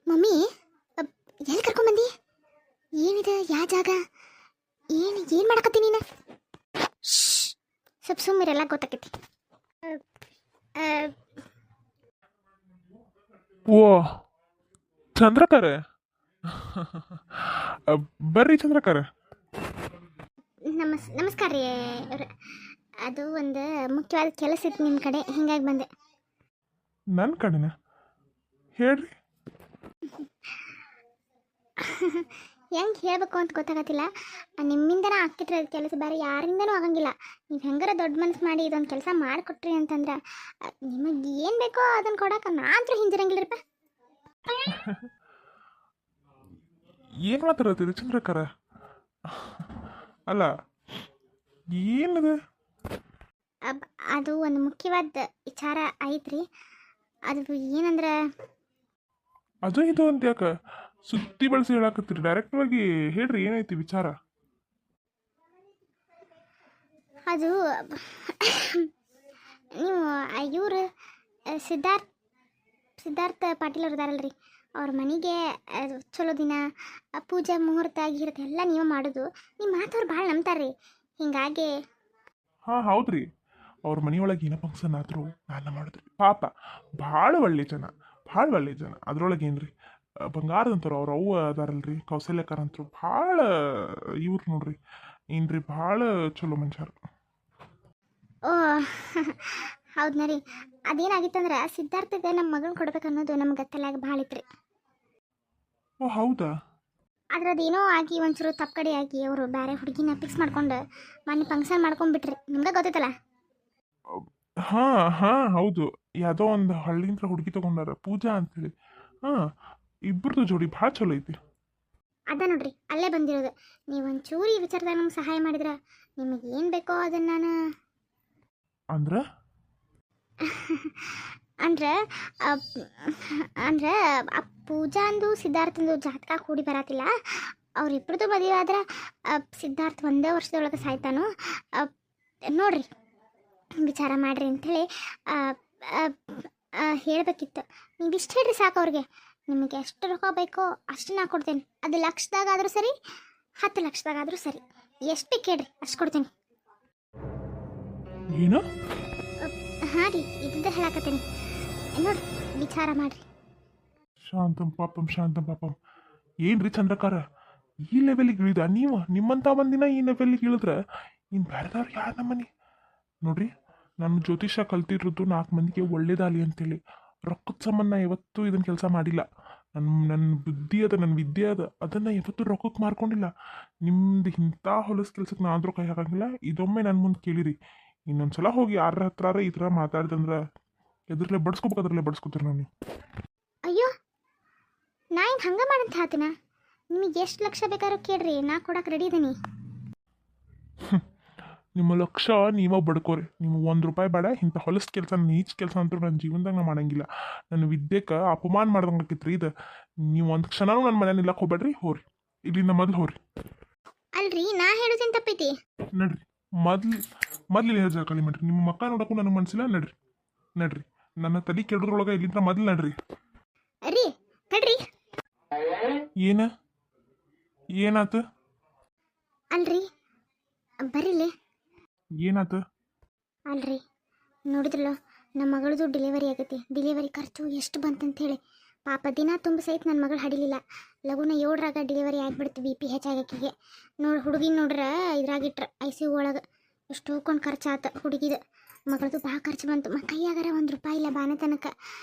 Mummy, ಎಲ್ಲಿ ಕರ್ಕೊಂಬಂದಿ? ಏನಿದೆ? ಯಾವ ಜಾಗ? ಏನು ಮಾಡಕತ್ತಿ ನೀನು? ಸ್ವಲ್ಪ ಸುಮ್ಮಿರೆಲ್ಲ ಗೊತ್ತಾಕೈತಿ. ಓ ಚಂದ್ರಕರೆ ಬರ್ರಿ ಚಂದ್ರಕರೆ. ನಮಸ್ಕಾರ ರೀ ಅವ್ರ. ಅದು ಒಂದು ಮುಖ್ಯವಾದ ಕೆಲಸ ಇತ್ತು ನಿಮ್ಮ ಕಡೆ, ಹಿಂಗಾಗಿ ಬಂದೆ. ನನ್ನ ಕಡೆನ ಹೇಳ್ರಿ. ಹೆಂಗೆ ಹೇಳಬೇಕು ಅಂತ ಗೊತ್ತಾಗತ್ತಿಲ್ಲ. ನಿಮ್ಮಿಂದನೇ ಆಗ್ತಿದ್ರೆ ಅದು ಕೆಲಸ, ಬೇರೆ ಯಾರಿಂದನೂ ಆಗಂಗಿಲ್ಲ. ನೀವು ಹೆಂಗಾರ ದೊಡ್ಡ ಮನಸ್ಸು ಮಾಡಿ ಇದೊಂದು ಕೆಲಸ ಮಾಡಿಕೊಟ್ರಿ ಅಂತಂದ್ರೆ ನಿಮಗೆ ಏನು ಬೇಕೋ ಅದನ್ನು ಕೊಡೋಕೆ ನಾನಂತೂ ಹಿಂದಿರಂಗಿಲ್ಲರಪ್ಪ. ಏನು ಮಾತಾಡತ್ತೀರಿ ಚಂದ್ರಕರ? ಅಲ್ಲ ಏನದು? ಅದು ಒಂದು ಮುಖ್ಯವಾದ ವಿಚಾರ ಐತ್ರಿ. ಅದು ಏನಂದ್ರೆ, ಅದು ಇದು ಅಂತ ಯಾಕೆ ಸುತ್ತಿ ಬಳಸಿ ಹೇಳಾಕತ್ತೀರಿ? ಡೈರೆಕ್ಟಾಗಿ ಹೇಳ್ರಿ, ಏನೈತಿ ವಿಚಾರ? ಅದು ನೀವು ಇವರು ಸಿದ್ಧಾರ್ಥ ಪಾಟೀಲ್ ಅವ್ರು ಇದಾರಲ್ರಿ, ಅವ್ರ ಮನೆಗೆ ಚಲೋ ದಿನ ಪೂಜೆ ಮುಹೂರ್ತ ಆಗಿರುತ್ತೆ ಎಲ್ಲ ನೀವು ಮಾಡೋದು. ನಿಮ್ಮ ಮಾತವ್ರು ಭಾಳ ನಂಬ್ತಾರ್ರಿ. ಹಿಂಗಾಗಿ ಹಾಂ ಹೌದ್ರಿ, ಅವ್ರ ಮನೆಯೊಳಗೆ ಏನೋ ಫಂಕ್ಷನ್ ಆದರೂ ನಾನು ಮಾಡಿದ್ರಿ. ಪಾಪ ಭಾಳ ಒಳ್ಳೆ ಜನ, ಭಾಳ ಒಳ್ಳೆ ಜನ. ಅದ್ರೊಳಗೆ ಏನ್ರಿ ಬಂಗಾರದಂತರು ಅವ್ರ ಅವ್ವ ಅದಾರಲ್ರಿ ಕೌಸಲ್ಯಕಾರ ಅಂತರು ಭಾಳ ಇವ್ರು ನೋಡ್ರಿ, ಏನ್ರಿ ಭಾಳ ಚಲೋ ಮನುಷ್ಯರು. ಓ ಹೌದ್ನ ರೀ. ಅದೇನಾಗಿತ್ತಂದ್ರೆ ಸಿದ್ಧಾರ್ಥಗೆ ನಮ್ಮ ಮಗಳನ್ನ ಕೊಡ್ಬೇಕು ಅನ್ನೋದು ನಮ್ಗೆ ತಲೆಯಾಗ ಭಾಳ ಇತ್ತು ರೀ. ಓ ಹೌದಾ? ಆದ್ರೆ ಅದೇನೋ ಆಗಿ ಒಂಚೂರು ತಪ್ಪಕಡೆ ಆಗಿ ಅವರು ಬೇರೆ ಹುಡುಗಿನ ಫಿಕ್ಸ್ ಮಾಡ್ಕೊಂಡು ಮೊನ್ನೆ ಫಂಕ್ಷನ್ ಮಾಡ್ಕೊಂಡ್ಬಿಟ್ರಿ. ನಿಮ್ಗೆ ಗೊತ್ತೈತಲ್ಲ? ಹಾಂ ಹಾಂ ಹೌದು, ಯಾವುದೋ ಒಂದು ಹಳ್ಳಿಂತ್ರ ಹುಡುಗಿ ತೊಗೊಂಡಾರ ಪೂಜಾ ಅಂತೇಳಿ. ಹಾಂ, ಇಬ್ಬರದು ಜೋಡಿ ಭಾಳ ಚಲೋ ಐತಿ. ಅದ ನೋಡ್ರಿ, ಅಲ್ಲೇ ಬಂದಿರೋದು. ನೀವು ಒಂಚೂರು ಈ ವಿಚಾರದಾಗ ನಮ್ಗೆ ಸಹಾಯ ಮಾಡಿದ್ರೆ ನಿಮಗೆ ಏನು ಬೇಕೋ ಅದನ್ನು ನಾನು ಅಂದ್ರೆ ಅಂದ್ರೆ ಅಂದ್ರೆ ಆ ಪೂಜಾಂದು ಸಿದ್ಧಾರ್ಥಂದು ಜಾತಕ ಕೂಡಿ ಬರತ್ತಿಲ್ಲ. ಅವ್ರಿಬ್ರದ್ದು ಮದುವೆ ಆದ್ರೆ ಸಿದ್ಧಾರ್ಥ ಒಂದೇ ವರ್ಷದೊಳಗೆ ಸಾಯ್ತಾನು. ನೋಡ್ರಿ ವಿಚಾರ ಮಾಡ್ರಿ ಅಂಥೇಳಿ ಹೇಳಬೇಕಿತ್ತು. ನೀವು ಇಷ್ಟು ಹೇಳ್ರಿ ಸಾಕು ಅವ್ರಿಗೆ. ನಿಮಗೆ ಎಷ್ಟು ರೊಕ್ಕ ಬೇಕೋ ಅಷ್ಟು ನಾ ಕೊಡ್ತೇನೆ. ಅದು ಲಕ್ಷದಾಗಾದರೂ ಸರಿ, 10 ಲಕ್ಷದಾಗಾದರೂ ಸರಿ, ಎಷ್ಟು ಬೇಕು ಹೇಳ್ರಿ ಅಷ್ಟು ಕೊಡ್ತೇನೆ. ಏನು? ಹಾಂ ರೀ, ಇದ್ದ ಹೇಳಕತ್ತೀನಿ ನೋಡ್ರಿ, ವಿಚಾರ ಮಾಡ್ರಿ. ಶಾಂತಂ ಪಾಪಂ. ಏನ್ರಿ ಚಂದ್ರಕಾರ, ಈ ಲೆವೆಲಿಗೆ ಇಳಿದ ನೀವು? ನಿಮ್ಮಂಥ ಮಂದಿನ ಈ ಲೆವೆಲಿಗೆ ಇಳಿದ್ರೆ ಇನ್ನು ಬೇರೆದವ್ರು ಯಾರು ನಮ್ಮನೆ? ನೋಡ್ರಿ, ನಾನು ಜ್ಯೋತಿಷ ಕಲ್ತಿರೋದು 4 ಮಂದಿಗೆ ಒಳ್ಳೇದಾಗಲಿ ಅಂತೇಳಿ. ರೊಕ್ಕದ ಸಂಬಂಧ ಯಾವತ್ತೂ ಇದನ್ನು ಕೆಲಸ ಮಾಡಿಲ್ಲ. ನನ್ನ ಬುದ್ಧಿ ಅದ, ನನ್ನ ವಿದ್ಯೆ ಅದ, ಅದನ್ನು ಯಾವತ್ತೂ ರೊಕ್ಕಕ್ಕೆ ಮಾರ್ಕೊಂಡಿಲ್ಲ. ನಿಮ್ದು ಇಂಥ ಹೊಲಸು ಕೆಲ್ಸಕ್ಕೆ ನಾ ಆದರೂ ಕೈ ಹಾಕಂಗಿಲ್ಲ. ಇದೊಮ್ಮೆ ನನ್ನ ಮುಂದೆ ಕೇಳಿರಿ, ಇನ್ನೊಂದ್ಸಲ ಹೋಗಿ ಯಾರ ಹತ್ರ ಈ ಥರ ಮಾತಾಡ್ದಂದ್ರೆ ಎದ್ರಲ್ಲೇ ಬಡ್ಸ್ಕೋಬೇಕು, ಅದರಲ್ಲೇ ಬಡ್ಸ್ಕೊತೀರಿ ನಾನು. ಅಯ್ಯೋ, ನಾ ಏನು ಹಂಗೆ ಮಾಡಂತ ಹೇಳ್ತೀನ? ನಿಮಗೆ ಎಷ್ಟು ಲಕ್ಷ ಬೇಕಾದ್ರೂ ಕೇಳ್ರಿ, ನಾ ಕೊಡಕ್ಕೆ ರೆಡಿ ಇದೀನಿ. ನಿಮ್ಮ ಲಕ್ಷ ನೀವೇ ಬಡ್ಕೋರಿ. ನೀವು 1 ರೂಪಾಯಿ ಬೇಡ. ಇಂಥ ಹೊಲಸು ಕೆಲಸ, ನೀಚ್ ಕೆಲಸ ಅಂತೂ ನನ್ನ ಜೀವನದಾಗ ನಾ ಮಾಡಂಗಿಲ್ಲ. ನನ್ನ ವಿದ್ಯೆಗೆ ಅಪಮಾನ ಮಾಡ್ದಂಗೆ ಆಕೈತ್ರಿ ಇದು. ನೀವು ಒಂದು ಕ್ಷಣನೂ ನನ್ನ ಮನೆ ನಿಲ್ಲಕ್ಕೆ ಹೋಗ್ಬೇಡ್ರಿ. ಹೋರಿ ಇಲ್ಲಿಂದ ಮೊದಲು ಹೋರಿ. ಅಲ್ರಿ, ನಾ ಹೇಳೋದೇನು ತಪ್ಪೈತಿ? ನಡ್ರಿ, ಮೊದ್ಲು ಇಲ್ಲಿ ಜಾಗಲಿ ಮಾಡ್ರಿ. ನಿಮ್ಮ ಮಕ್ಕ ನೋಡಕ್ಕೂ ನನಗೆ ಮನಸ್ಸಿಲ್ಲ. ನಡ್ರಿ, ನನ್ನ ತಲೆ ಕೆಡೋದ್ರೊಳಗೆ ಇಲ್ಲಿಂದ ಮೊದಲು ನಡ್ರಿ. ರೀ ತಡ್ರಿ. ಏನಾತು? ಅಲ್ರಿ ಬರ್ರಿಲಿ. ಏನಾತು? ಅಲ್ರಿ ನೋಡಿದ್ರಲ್ಲ, ನಮ್ಮ ಮಗಳದು ಡೆಲಿವರಿ ಆಗೈತಿ. ಡೆಲಿವರಿ ಖರ್ಚು ಎಷ್ಟು ಬಂತಂತ ಹೇಳಿ. ಪಾಪ ದಿನ ತುಂಬ ಸಹಿತ ನನ್ನ ಮಗಳು ಹಡಿಲಿಲ್ಲ. ಲಗುನ 7ರಾಗ ಡೆಲಿವರಿ ಆಗಿಬಿಡ್ತು. BP ಹೆಚ್ಚಾಗಕ್ಕಿಗೆ ಹುಡುಗಿನ ನೋಡ್ರೆ ಇದ್ರಾಗಿಟ್ರ ICU ಒಳಗೆ. ಎಷ್ಟು ಹೋಗ್ಕೊಂಡು ಖರ್ಚಾತ ಹುಡುಗಿದು. ಮಗಳದು ಭಾಳ ಖರ್ಚು ಬಂತು. ಕೈಯಾಗಾರ 1 ರೂಪಾಯಿ ಇಲ್ಲ ಬಾನ ತನಕ.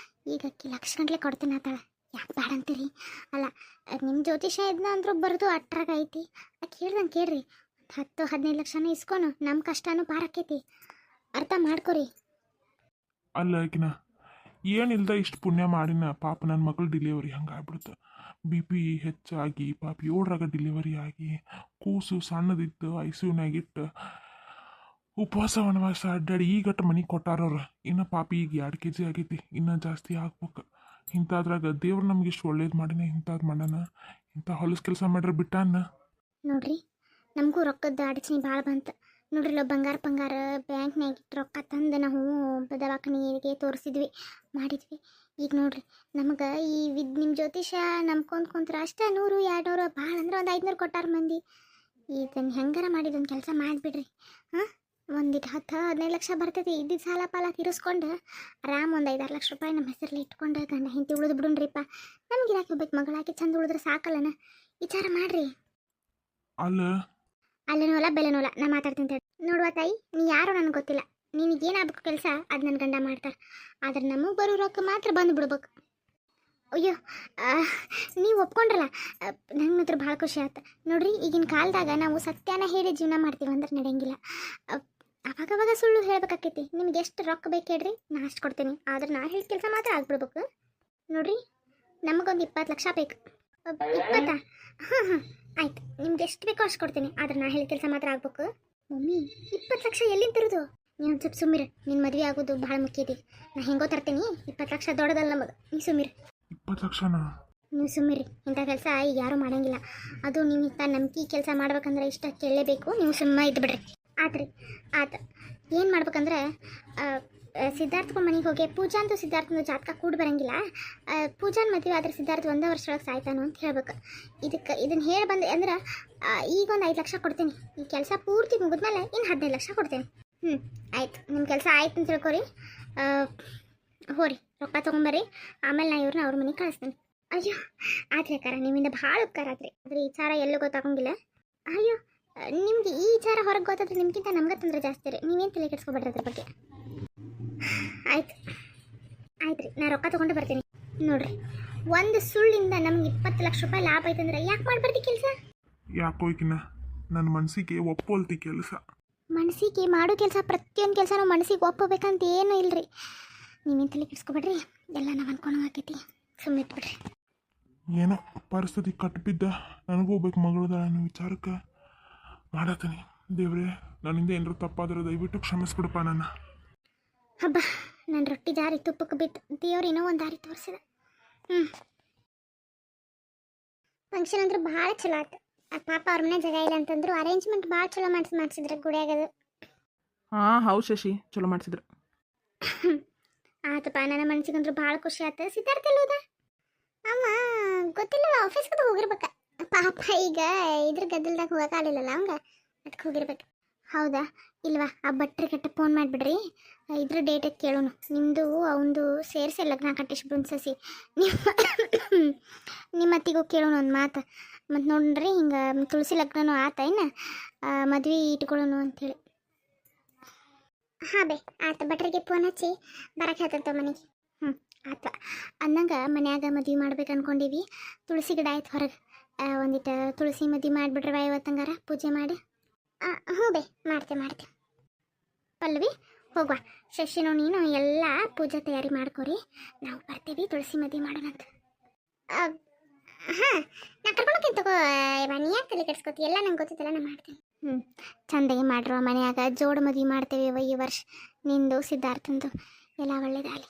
ಈಗ ಅಕ್ಕಿ ಲಕ್ಷ ಗಂಟ್ಲೆ ಕೊಡ್ತೇನೆ ಆತಾಳ. ಯಾಕೆ ಬೇಡ ಅಂತೀರಿ? ಅಲ್ಲ, ನಿಮ್ಮ ಜ್ಯೋತಿಷ ಇದನ್ನ ಅಂದ್ರೂ ಬರೋದು ಅಟ್ರಾಗ ಐತಿ. ಕೇಳ್ದಂಗೆ ಕೇಳ್ರಿ, 10-15 ಲಕ್ಷನೂ ಇಸ್ಕೊನು. ನಮ್ಮ ಕಷ್ಟನೂ ಬಾರಕ್ಕೈತಿ, ಅರ್ಥ ಮಾಡ್ಕೊರಿ. ಅಲ್ಲ ಆಕಿನ ಏನಿಲ್ದ ಇಷ್ಟು ಪುಣ್ಯ ಮಾಡಿನ. ಪಾಪ ನನ್ನ ಮಗಳು ಡಿಲಿವರಿ ಹಂಗಾಗ್ಬಿಡ್ತು. BP ಹೆಚ್ಚಾಗಿ ಪಾಪ 7ರಾಗ ಡಿಲಿವರಿ ಆಗಿ ಕೂಸು ಸಣ್ಣದಿತ್ತು. ICUನಾಗಿಟ್ಟು ಉಪವಾಸ ವನವಾಸ ಅಡ್ಡಾಡಿ ಈಗಟ್ಟು ಮನೆಗೆ ಕೊಟ್ಟಾರವ್ರು. ಇನ್ನು ಪಾಪ ಈಗ 2 kg ಆಗೈತಿ, ಇನ್ನೂ ಜಾಸ್ತಿ ಆಗ್ಬೇಕು. ಇಂಥದ್ರಾಗ ದೇವ್ರು ನಮ್ಗೆ ಇಷ್ಟು ಒಳ್ಳೇದು ಮಾಡಿನ, ಇಂಥದ್ದು ಮಾಡೋಣ. ಇಂಥ ಹೊಲಸು ಕೆಲಸ ಮಾಡ್ರೆ ಬಿಟ್ಟಾನ. ನೋಡ್ರಿ, ನಮಗೂ ರೊಕ್ಕದ ಅಡಚಣೆ ಭಾಳ ಬಂತು. ನೋಡ್ರಿಲ್ಲ ಬಂಗಾರ ಬ್ಯಾಂಕ್ನಾಗ ಇಟ್ಟು ರೊಕ್ಕ ತಂದು ನಾವು ದವಾಖಾನೆಗೆ ತೋರಿಸಿದ್ವಿ ಮಾಡಿದ್ವಿ. ಈಗ ನೋಡ್ರಿ ನಮಗೆ ಈ ನಿಮ್ಮ ಜ್ಯೋತಿಷ ನಂಬ್ಕೊಂಡು ಕುಂತ್ರ ಅಷ್ಟೇ 100 200 ಭಾಳ ಅಂದ್ರೆ ಒಂದು 500 ಕೊಟ್ಟಾರ ಮಂದಿ. ಇದನ್ನು ಹೆಂಗಾರ ಮಾಡಿದೊಂದು ಕೆಲಸ ಮಾಡಿಬಿಡ್ರಿ. ಹಾಂ, ಒಂದಿಟ್ಟು 10-15 ಲಕ್ಷ ಬರ್ತೈತಿ. ಇದ್ದಿದ್ದು ಸಾಲ ಪಾಲ ತೀರಿಸ್ಕೊಂಡು ಆರಾಮ್ ಒಂದು 5-6 ಲಕ್ಷ ರೂಪಾಯಿ ನಮ್ಮ ಹೆಸರಲ್ಲಿ ಇಟ್ಕೊಂಡು ಗಂಡ ಹೆಂಡತಿ ಉಳಿದು ಬಿಡೋಣ್ರಿಪ್ಪ. ನಮ್ಗೆ ಇರಾಕೆ ಹೋಗ್ಬೇಕು, ಮಗಳಾಕಿ ಚಂದ ಉಳಿದ್ರೆ ಸಾಕಲ್ಲನ. ವಿಚಾರ ಮಾಡ್ರಿ. ಅಲ್ಲ ಅಲ್ಲೇನೋಲ್ಲ ಬೆಲೆನೋಲ್ಲ, ನಾ ಮಾತಾಡ್ತೀನಿ ತಡಿ. ನೋಡುವ ತಾಯಿ, ನೀ ಯಾರೋ ನನಗೆ ಗೊತ್ತಿಲ್ಲ. ನಿನಗೇನಾಗಬೇಕು ಕೆಲಸ ಅದು ನನ್ನ ಗಂಡ ಮಾಡ್ತಾರೆ. ಆದ್ರೆ ನಮಗೆ ಬರೋ ರೊಕ್ಕ ಮಾತ್ರ ಬಂದು ಬಿಡ್ಬೇಕು. ಅಯ್ಯೋ, ನೀವು ಒಪ್ಕೊಂಡ್ರಲ್ಲ, ನಂಗೆ ಮಾತ್ರ ಭಾಳ ಖುಷಿ ಆಯ್ತು. ನೋಡ್ರಿ, ಈಗಿನ ಕಾಲದಾಗ ನಾವು ಸತ್ಯನ ಹೇಳಿ ಜೀವನ ಮಾಡ್ತೀವಿ ಅಂದ್ರೆ ನಡೆಯಂಗಿಲ್ಲ. ಅವಾಗವಾಗ ಸುಳ್ಳು ಹೇಳ್ಬೇಕಾಕೈತಿ. ನಿಮ್ಗೆ ಎಷ್ಟು ರೊಕ್ಕ ಬೇಕು ಹೇಳ್ರಿ, ನಾ ಅಷ್ಟು ಕೊಡ್ತೀನಿ. ಆದ್ರೆ ನಾ ಹೇಳಿದ ಕೆಲಸ ಮಾತ್ರ ಆಗ್ಬಿಡ್ಬೇಕು. ನೋಡ್ರಿ, ನಮಗೊಂದು 20 ಲಕ್ಷ ಬೇಕು. 20? ಹಾಂ ಆಯ್ತು, ನಿಮ್ಗೆ ಎಷ್ಟು ಬೇಕೋ ಅಷ್ಟು ಕೊಡ್ತೀನಿ. ಆದ್ರೆ ನಾ ಹೇಳಿದ ಕೆಲಸ ಮಾತ್ರ ಆಗ್ಬೇಕು. ಮಮ್ಮಿ, 20 ಲಕ್ಷ ಎಲ್ಲಿಂದ ತರೋದು? ನೀನು ಒಂದು ಸ್ವಲ್ಪ ಸುಮ್ಮಿರು. ನಿನ್ನ ಮದುವೆ ಆಗೋದು ಭಾಳ ಮುಖ್ಯ ಐತಿ. ನಾ ಹೆಂಗೋ ತರ್ತೀನಿ. 20 ಲಕ್ಷ ದೊಡ್ಡದಲ್ಲ ನಮಗೆ. ನೀ ಸುಮ್ಮಿರು. 20 ಲಕ್ಷನಾ? ನೀವು ಸುಮ್ಮಿರಿ. ಇಂಥ ಕೆಲಸ ಈಗ ಯಾರೂ ಮಾಡಂಗಿಲ್ಲ. ಅದು ನೀವು ಇಂಥ ನಂಬಿಕೆ ಕೆಲಸ ಮಾಡ್ಬೇಕಂದ್ರೆ ಇಷ್ಟ ಕೇಳಲೇಬೇಕು. ನೀವು ಸುಮ್ಮ ಇದ್ಬಿಡ್ರಿ. ಆತ್ರಿ ಆತ. ಏನು ಮಾಡ್ಬೇಕಂದ್ರೆ ಸಿದ್ಧಾರ್ಥನ ಮನೆಗೆ ಹೋಗಿ ಪೂಜಾ ಅಂತೂ ಸಿದ್ಧಾರ್ಥನ ಜಾತಕ ಕೂಡಿ ಬರಂಗಿಲ್ಲ. ಪೂಜಾನ ಮದುವೆ ಆದ್ರೆ ಸಿದ್ಧಾರ್ಥ 1 ವರ್ಷದೊಳಗೆ ಸಾಯ್ತಾನು ಅಂತ ಹೇಳ್ಬೇಕು. ಇದನ್ನು ಹೇಳಿ ಬಂದೆ ಅಂದ್ರೆ ಈಗ ಒಂದು 5 ಲಕ್ಷ ಕೊಡ್ತೀನಿ. ಈ ಕೆಲಸ ಪೂರ್ತಿ ಮುಗಿದ್ಮೇಲೆ ಇನ್ನು 15 ಲಕ್ಷ ಕೊಡ್ತೀನಿ. ಆಯ್ತು, ನಿಮ್ಮ ಕೆಲಸ ಆಯ್ತು ಅಂತ ತಿಳ್ಕೊರಿ. ಹೋರಿ, ರೊಕ್ಕ ತೊಗೊಂಬರ್ರಿ. ಆಮೇಲೆ ನಾ ಇವ್ರನ್ನ ಅವ್ರ ಮನೆಗೆ ಕಳಿಸ್ತೀನಿ. ಅಯ್ಯೋ ಆತ್ರಿ ಅಕ್ಕಾರ, ನಿಮ್ಮಿಂದ ಭಾಳ ಉಪಕಾರ ಆತ್ರಿ. ಆದರೆ ಈ ವಿಚಾರ ಎಲ್ಲೂ ಗೊತ್ತಾಗಂಗಿಲ್ಲ. ಅಯ್ಯೋ, ನಿಮ್ಗೆ ಈ ವಿಚಾರ ಹೊರಗೆ ಗೊತ್ತಾದ್ರೆ ನಿಮ್ಗಿಂತ ನಮ್ಗೆ ತೊಂದರೆ ಜಾಸ್ತಿ ರೀ. ನೀವೇನು ತಲೆ ಕೆಡಿಸ್ಕೊಬೇಡ್ರಿ ಅದ್ರ ಬಗ್ಗೆ. ಆಯ್ತು ರೀ, ನಾ ರೊಕ್ಕ ತೊಗೊಂಡು ಬರ್ತೀನಿ. ನೋಡ್ರಿ, ಒಂದು ಸುಳ್ಳಿಂದ ನಮ್ಗೆ 20 ಲಕ್ಷ ರೂಪಾಯಿ ಲಾಭ ಐತಂದ್ರೆ ಯಾಕೆ ಮಾಡ್ಬಾರ್ದು ಕೆಲಸ? ಯಾಕೋ ಈಗಿನ ನನ್ನ ಮನಸ್ಸಿಗೆ ಒಪ್ಪೋಲ್ತಿ ಕೆಲಸ. ಮನಸ್ಸಿಗೆ ಮಾಡೋ ಕೆಲಸ, ಪ್ರತಿಯೊಂದು ಕೆಲಸ ನಾವು ಮನಸ್ಸಿಗೆ ಒಪ್ಪಬೇಕಂತ ಏನೂ ಇಲ್ರಿ. ನೀವೇನು ತಲೆ ಕೆಡಿಸ್ಕೊಬೇಡ್ರಿ. ಎಲ್ಲ ನಾವು ಅನ್ಕೊಂಡು ಆಕೈತಿ. ಸುಮ್ಮನೆ ಇಟ್ಬಿಡ್ರಿ. ಏನೋ ಪರಿಸ್ಥಿತಿ ಕಟ್ಟಿಬಿದ್ದ ನನಗೂ ಹೋಗ್ಬೇಕು ಮಗಳದ ಅನ್ನೋ ವಿಚಾರಕ್ಕೆ ಮಾಡತ್ತೀನಿ. ದೇವ್ರೆ, ನನ್ನಿಂದ ಏನಾರು ತಪ್ಪಾದ್ರೆ ದಯವಿಟ್ಟು ಕ್ಷಮಿಸ್ಬಿಡಪ್ಪ ನನ್ನ. ಹಬ್ಬ, ನನ್ನ ರೊಟ್ಟಿ ದಾರಿ ತುಪ್ಪಕ್ಕೆ ಬಿತ್ತು. ದೇವ್ರು ಏನೋ ಒಂದು ದಾರಿ ತೋರಿಸಿದ. ಫಂಕ್ಷನ್ ಅಂದ್ರೆ ಭಾಳ ಚಲೋ ಆಯ್ತು. ಪಾಪ ಅವ್ರ ಮನೆ ಜಾಗ ಇಲ್ಲ ಅಂತಂದ್ರು ಅರೇಂಜ್ಮೆಂಟ್ ಭಾಳ ಚಲೋ ಮಾಡಿಸಿದ್ರೆ ಗುಡಿಯಾಗದು. ಹಾಂ ಹೌದು ಶಶಿ, ಚಲೋ ಮಾಡಿಸಿದ್ರು. ಆತಪ್ಪ, ನನ್ನ ಮನ್ಸಿಗಂದ್ರು ಭಾಳ ಖುಷಿ ಆಯ್ತು. ಸಿದ್ಧಾರ್ಥ ಎಲ್ಲೋದ? ಅಮ್ಮ ಗೊತ್ತಿಲ್ಲ, ಆಫೀಸ್ಗೆ ಹೋಗಿರ್ಬೇಕ. ಪಾಪ ಈಗ ಇದ್ರ ಗದ್ದಲ್ದಾಗ ಹೋಗೋಕ್ಕಾಗಲಿಲ್ಲಲ್ಲ ಅವಂಗ, ಅದಕ್ಕೆ ಹೋಗಿರ್ಬೇಕು. ಹೌದಾ? ಇಲ್ವಾ? ಆ ಭಟ್ರಿಗೆ ಕೆಟ್ಟ ಫೋನ್ ಮಾಡಿಬಿಡ್ರಿ. ಇದ್ರ ಡೇಟಿಗೆ ಕೇಳೋನು. ನಿಮ್ಮದು ಅವಂದು ಸೇರಿಸಿ ಲಗ್ನ ಕಟ್ಟಿಸ್ಬಿಡು ಸಸಿ. ನಿಮ್ಮ ಅತ್ತಿಗೂ ಕೇಳೋನು ಒಂದು ಮಾತು. ಮತ್ತು ನೋಡ್ರಿ, ಹಿಂಗೆ ತುಳಸಿ ಲಗ್ನನೂ ಆತ ಇನ್ನು ಮದ್ವೆ ಇಟ್ಕೊಳ್ಳೋನು ಅಂಥೇಳಿ. ಹಾಂ ಬೇ ಆತ. ಭಟ್ರಿಗೆ ಫೋನ್ ಹಚ್ಚಿ ಬರಕ್ಕೆ ಹೇಳ್ತಂತ ಮನೆಗೆ. ಆತ ಅಂದಂಗೆ ಮನ್ಯಾಗ ಮದ್ವೆ ಮಾಡ್ಬೇಕು ಅನ್ಕೊಂಡೀವಿ. ತುಳಸಿ ಗಿಡ ಆಯ್ತು ಹೊರಗೆ. ಒಂದಿಟ್ಟು ತುಳಸಿ ಮದ್ವೆ ಮಾಡಿಬಿಡ್ರವ ಇವತ್ತಂಗಾರ ಪೂಜೆ ಮಾಡಿ. ಹ್ಞೂ ಬೇ ಮಾಡ್ತೆ. ಪಲ್ಲವಿ ಹೋಗುವ. ಶಶಿನೋ ನೀನು ಎಲ್ಲ ಪೂಜೆ ತಯಾರಿ ಮಾಡ್ಕೊರಿ. ನಾವು ಬರ್ತೀವಿ, ತುಳಸಿ ಮದ್ವೆ ಮಾಡೋಣಂತ. ಹಾಂ, ನಾ ಕರ್ಕೊಂಡೋಗ್ತೀನಿ ತಗೋ. ನೀ ಯಾಕೆ ತಲೆ ಕೆಡ್ಸ್ಕೊತಿ? ಎಲ್ಲ ನಂಗೆ ಗೊತ್ತಿತ್ತಲ್ಲ, ನಾ ಮಾಡ್ತೀನಿ. ಚಂದಾಗಿ ಮಾಡ್ರುವ ಮನ್ಯಾಗ ಜೋಡು ಮದ್ವೆ ಮಾಡ್ತೇವೆ ಈ ವರ್ಷ. ನಿಂದು ಸಿದ್ಧಾರ್ಥಂದು ಎಲ್ಲ ಒಳ್ಳೇದಾಗಲಿ.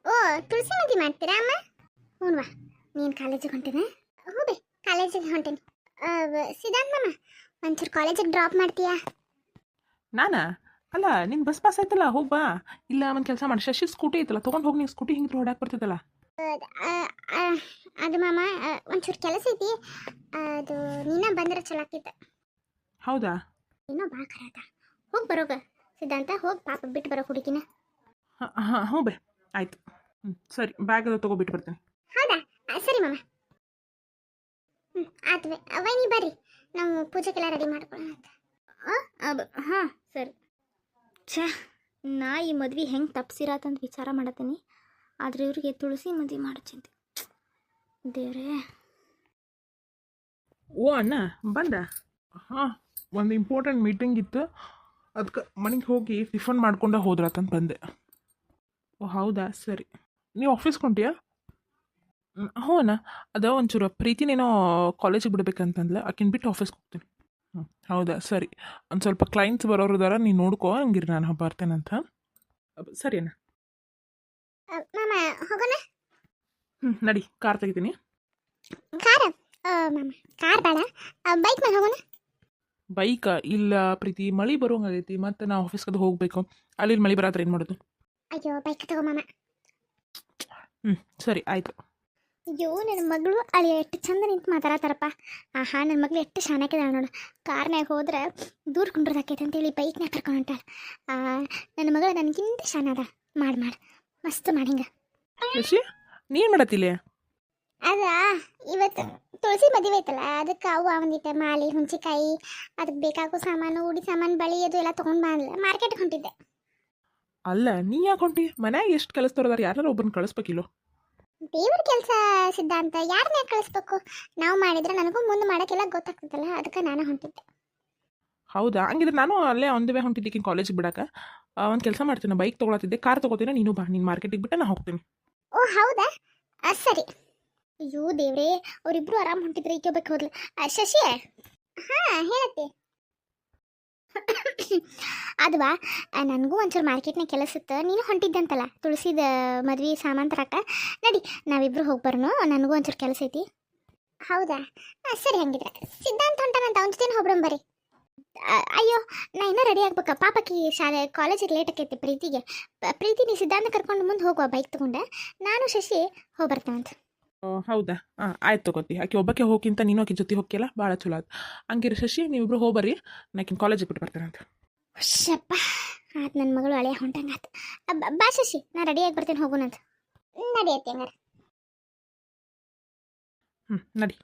ಓ, ತುಳಸಿ ಮದ್ವೆ ಮಾಡ್ತೀರಾ ಅಮ್ಮ? ಹ್ಞೂನ್ವಾ. ನೀನು ಕಾಲೇಜಿಗೆ ಹೊಂಟೇನ? ಹ್ಞೂ ಬೇ, ಕಾಲೇಜಿಗೆ ಹೊಂಟೇನಿ. ಸಿದ್ಧಾರ್ಥ ಮಾಮ, ಒಂಚೂರು ಕಾಲೇಜಿಗೆ ಡ್ರಾಪ್ ಮಾಡ್ತೀಯಾ? ನಾನಾ? ಅಲ್ಲ, ನಿನ್ನ ಬಸ್ ಪಾಸ್ ಆಯ್ತಲ್ಲ, ಹೋಗಿ ಬಾ. ಇಲ್ಲ ಒಂದು ಕೆಲಸ ಮಾಡಿ, ಶಶಿ ಸ್ಕೂಟಿ ಐತಲ್ಲ, ತೊಗೊಂಡು ಹೋಗಿ. ನೀವು ಸ್ಕೂಟಿ ಹಿಂಗೆ ಹೊಡ್ಯಾಕೆ ಬರ್ತೈತಲ್ಲ. ಅದು ಮಾಮ, ಒಂಚೂರು ಕೆಲಸ ಐತಿ. ಅದು ನೀನ ಬಂದ್ರೆ ಚಲೋ ಆಕಿತ್ತು. ಹೌದಾ? ಏನೋ ಭಾಳ ಖರಾತ. ಹೋಗಿ ಬರೋಗ ಸಿದ್ಧಾಂತ, ಹೋಗಿ ಪಾಪ ಬಿಟ್ಟು ಬರೋ ಹುಡುಗಿನ. ಹಾಂ ಹ್ಞೂ ಬೇ, ಆಯ್ತು. ಸರಿ, ಬ್ಯಾಗ್ ಅದು ತೊಗೊಬಿಟ್ಟು ಬರ್ತೀನಿ. ಹೌದಾ? ಸರಿ ಮಾಮ. ಆಯ್ತು ಬೇ. ನೀ ಬರ್ರಿ, ನಾವು ಪೂಜೆಗೆಲ್ಲ ರೆಡಿ ಮಾಡ್ಕೊಳ್ಳೋಣ. ಹಾಂ ಸರಿ. ಛೇ, ನಾ ಈ ಮದ್ವೆ ಹೆಂಗೆ ತಪ್ಸಿರಾತಂತ ವಿಚಾರ ಮಾಡತ್ತೀನಿ. ಆದರೆ ಇವ್ರಿಗೆ ತುಳಸಿ ಮದ್ವೆ ಮಾಡೋ ಚಿಂತೆ. ದೇವ್ರೇ. ಓ ಅಣ್ಣ ಬಂದ? ಹಾಂ, ಒಂದು ಇಂಪಾರ್ಟೆಂಟ್ ಮೀಟಿಂಗ್ ಇತ್ತು, ಅದಕ್ಕೆ ಮನೆಗೆ ಹೋಗಿ ಟಿಫನ್ ಮಾಡ್ಕೊಂಡು ಹೋದ್ರಾತಂತ ಬಂದೆ. ಓ ಹೌದಾ, ಸರಿ. ನೀವು ಆಫೀಸ್ಗೆ ಹೊಂಟಿಯಾ? ಹ್ಞೂ ಅಣ್ಣ, ಅದು ಒಂಚೂರು ಪ್ರೀತಿನೇನೋ ಕಾಲೇಜಿಗೆ ಬಿಡ್ಬೇಕಂತಂದ್ಲ, ಆಕಿನ ಬಿಟ್ಟು ಆಫೀಸ್ಗೆ ಹೋಗ್ತೀನಿ. ಹೌದಾ, ಸರಿ. ಒಂದು ಸ್ವಲ್ಪ ಕ್ಲೈಂಟ್ಸ್ ಬರೋರು ಇದಾರ, ನೀನು ನೋಡ್ಕೋ. ಹಂಗಿರಿ, ನಾನು ಬರ್ತೇನಂತ. ಸರಿ ಅಣ್ಣ. ಮಾಮ ಹೋಗೋಣ. ನಡಿ, ಕಾರ್ ತೆಗಿತೀನಿ. ಕಾರ್? ಮಾಮ ಕಾರ್ ಬೇಡ, ಬೈಕ್ ಮೇಲೆ ಹೋಗೋಣ. ಬೈಕ ಇಲ್ಲ ಪ್ರೀತಿ ಮಳೆ ಬರೋಂಗಾಗೈತಿ ಮತ್ತು ನಾ ಆಫೀಸ್ಗೆ ಅದು ಹೋಗಬೇಕು ಅಲ್ಲಿ ಮಳೆ ಬರಾದ್ರೆ ಏನು ಮಾಡೋದು? ಅಯ್ಯೋ ಬೈಕ್ ತಗೋ ಮಾಮ. ಸರಿ ಆಯಿತು. ಅಯ್ಯೋ ನನ್ನ ಮಗಳು ಅಲ್ಲಿ ಎಷ್ಟು ಚಂದ ನಿಂತು ಮಾತಾಡತ್ತಾರಪ್ಪ. ಆಹಾ ನನ್ನ ಮಗಳು ಎಷ್ಟು ಶಾನಾಕಿದಾಳ ನೋಡು. ಕಾರ್ನಾಗ ಹೋದ್ರೆ ದೂರ ಕುಂಡ್ರದಾಕೈತೆ ಅಂತೇಳಿ ಬೈಕ್ನಾಗ ಕರ್ಕೊಂಡು ಹೊಂಟಾಳ. ನನ್ನ ಮಗಳು ನನಗಿಂತ ಶಾನದ. ಮಾಡಿ ಮಸ್ತ್ ಮಾಡಿ ಹಿಂಗೆ. ಶಶಿ ನೀನು ಮಾಡತ್ತಿಲ್ಲ? ಅದ ಇವತ್ತು ತುಳಸಿ ಮದುವೆ ಐತಲ್ಲ, ಅದಕ್ಕೆ ಅವು ಒಂದಿಟ್ಟು ಮಾಲಿ ಹುಂಚಿಕಾಯಿ ಅದಕ್ಕೆ ಬೇಕಾಗೋ ಸಾಮಾನು, ಉಡಿ ಸಾಮಾನು, ಬಳಿ ಅದು ಎಲ್ಲ ತೊಗೊಂಡು ಬಂದ್ಲ. ಮಾರ್ಕೆಟ್ಗೆ ಹೊಂಟಿದ್ದೆ. ಅಲ್ಲ ನೀ ಯಾಕೆ ಹೊಂಟಿ? ಮನ್ಯಾಗ ಎಷ್ಟು ಕೆಲಸದವ್ರದಾರ, ಯಾರು ಒಬ್ಬರನ್ನ ಕಳಿಸ್ಬೇಕಿಲ್ಲೋ? ದೇವ್ರ ಕೆಲಸ ಸಿದ್ಧಾಂತ ಯಾರನ್ನ ಕಳಿಸ್ಬೇಕು? ನಾವು ಮಾಡಿದ್ರೆ ನನಗೂ ಮುಂದೆ ಮಾಡೋಕ್ಕೆಲ್ಲ ಗೊತ್ತಾಗ್ತದಲ್ಲ, ಅದಕ್ಕೆ ನಾನು ಹೊಂಟಿದ್ದೆ. ಹೌದಾ? ಹಂಗಿದ್ರೆ ನಾನು ಅಲ್ಲೇ ಆನ್ ದ ವೇ ಹೊಂಟಿದ್ದಕ್ಕೆ ಕಾಲೇಜಿಗೆ ಬಿಡಕ್ಕೆ ಒಂದು ಕೆಲಸ ಮಾಡ್ತೀನಿ, ಬೈಕ್ ತೊಗೊಳತ್ತಿದ್ದೆ, ಕಾರ್ ತೊಗೋತೀನಿ, ನೀನು ಬಾ, ನೀನು ಮಾರ್ಕೆಟಿಗೆ ಬಿಟ್ಟು ನಾನು ಹೋಗ್ತೀನಿ. ಓ ಹೌದಾ, ಸರಿ. ಅಯ್ಯೋ ದೇವ್ರೇ, ಅವರಿಬ್ರು ಆರಾಮ್ ಹೊಂಟಿದ್ರೆ ಈಕೋಬೇಕು ಹೋದ್ಲು. ಶಶಿ, ಹಾಂ ಹೇಳತ್ತೆ. ಅದ್ವಾ ನನಗೂ ಒಂಚೂರು ಮಾರ್ಕೆಟ್ನಾಗ ಕೆಲಸ ಇತ್ತು, ನೀನು ಹೊಂಟಿದ್ದಂತಲ್ಲ ತುಳಸಿದ ಮದ್ವೆ ಸಾಮಾನು ತರಕ. ನಡಿ ನಾವಿಬ್ರು ಹೋಗಿ ಬರೋನು, ನನಗೂ ಒಂಚೂರು ಕೆಲಸ ಐತಿ. ಹೌದಾ, ಸರಿ. ಹಂಗಿದ್ರೆ ಸಿದ್ಧಾಂತ ಹೊಂಟಾನಂತ ಅವನ ಜೊತೆ ಹೋಗ್ಬಿಡಂಬರಿ. ಅಯ್ಯೋ ನಾ ಇನ್ನೂ ರೆಡಿ ಆಗ್ಬೇಕ, ಪಾಪಕ್ಕೆ ಶಾಲೆ ಕಾಲೇಜಿಗೆ ಲೇಟ್ ಆಕೈತಿ. ಪ್ರೀತಿಗೆ ಪ್ರೀತಿ ನೀ ಸಿದ್ಧಾಂತ ಕರ್ಕೊಂಡು ಮುಂದೆ ಹೋಗುವ ಬೈಕ್ ತೊಗೊಂಡೆ, ನಾನು ಶಶಿ ಹೋಗಿ ಬರ್ತಾವಂತ. ಹೌದಾ? ಆಯ್ತು ತಗೋತಿ. ಆಕೆ ಒಬ್ಬಕ್ಕೆ ಹೋಗಿಂತ ನೀನು ಆಕೆ ಜೊತೆ ಹೋಗ್ಯಲ್ಲ, ಭಾಳ ಚಲೋ ಆಯ್ತು. ಹಂಗಿರಿ ಶಶಿ, ನೀವಿಬ್ರು ಹೋಗ್ಬರ್ರಿ, ನಾಕಿನ ಕಾಲೇಜಿಗೆ ಬಿಟ್ಟು ಬರ್ತೇನಂತ. ಶಪ್ಪ ಆತು, ನನ್ನ ಮಗಳು ಹಳೆಯ ಹೊಂಟಂಗಾತು. ಬಾ ಶಶಿ, ನಾ ರೆಡಿಯಾಗಿ ಬರ್ತೇನೆ, ಹೋಗೋಣಂತ. ನಡೆಯತ್ತೆ ಹಂಗಾರೆ. ನಡಿ.